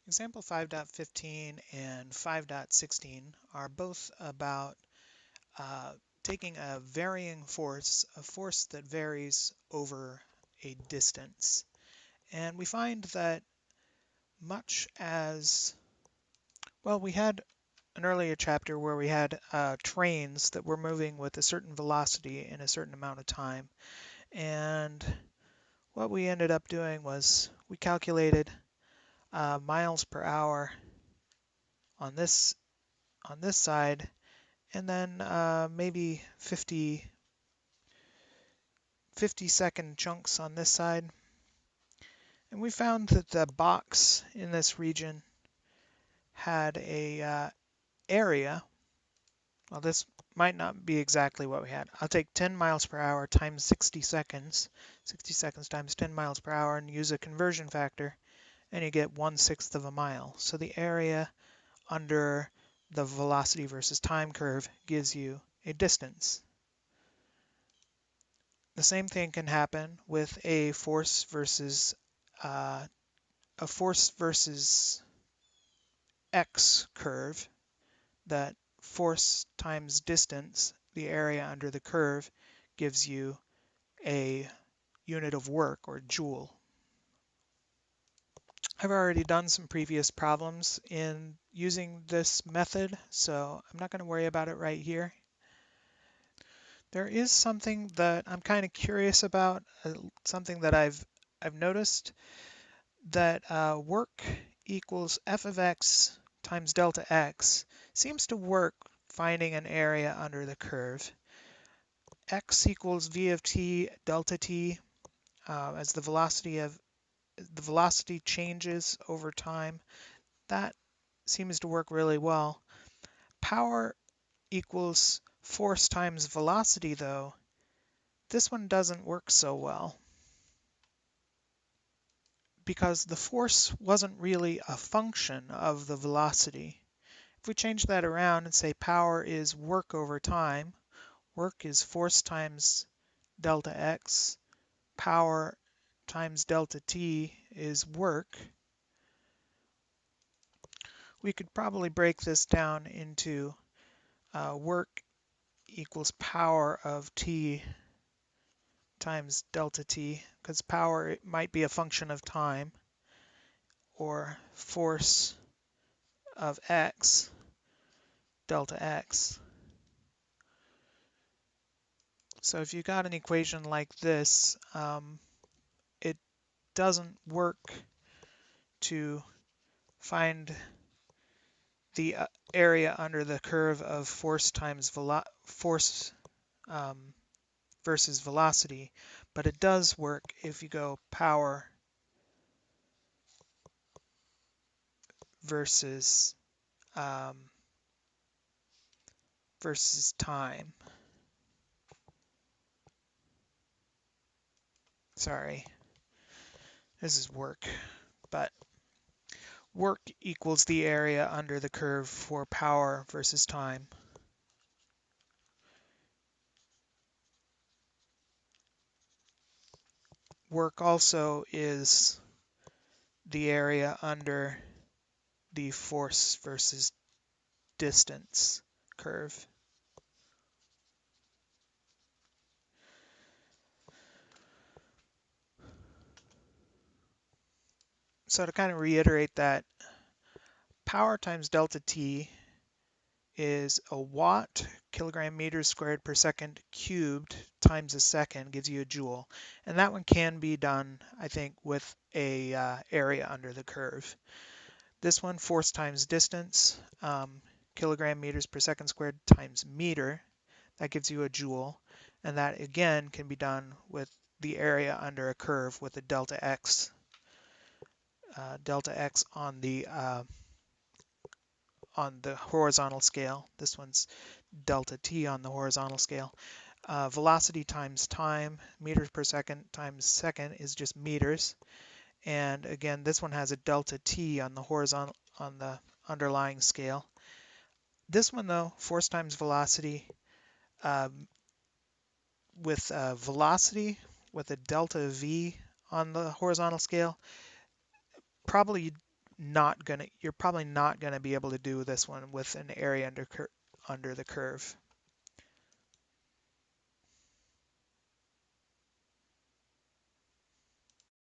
Example 5.15 and 5.16 are both about taking a varying force, a force that varies over a distance. And we find that much as, well, we had an earlier chapter where we had trains that were moving with a certain velocity in a certain amount of time. And what we ended up doing was we calculated miles per hour on this side, and then maybe 50-second chunks on this side. And we found that the box in this region had a area. Well, this might not be exactly what we had. I'll take 10 miles per hour times 60 seconds, 60 seconds times 10 miles per hour, and use a conversion factor, and you get 1/6 of a mile. So the area under the velocity versus time curve gives you a distance. The same thing can happen with a force versus x curve. That force times distance, the area under the curve, gives you a unit of work, or joule. I've already done some previous problems in using this method, so I'm not going to worry about it right here. There is something that I'm kind of curious about, something that I've noticed, that work equals f of x times delta x seems to work finding an area under the curve. X equals v of t delta t, as the velocity changes over time. That seems to work really well. Power equals force times velocity, though. This one doesn't work so well, because the force wasn't really a function of the velocity. If we change that around and say power is work over time, work is force times delta x, power times delta t is work, we could probably break this down into work equals power of t times delta t, because power might be a function of time, or force of x delta x. So if you got an equation like this, it doesn't work to find the area under the curve of force times force versus velocity, but it does work if you go power versus versus time. Sorry, this is work, but work equals the area under the curve for power versus time. Work also is the area under the force versus distance curve. So to kind of reiterate that, power times delta T is a watt kilogram meters squared per second cubed times a second gives you a joule. And that one can be done, I think, with a area under the curve. This one, force times distance, kilogram meters per second squared times meter, that gives you a joule. And that again can be done with the area under a curve with a delta x on the horizontal scale. This one's delta t on the horizontal scale. Velocity times time, meters per second times second, is just meters. And again, this one has a delta t on the horizontal, on the underlying scale. This one, though, force times velocity, with velocity with a delta v on the horizontal scale, probably you're probably not gonna be able to do this one with an area under the curve.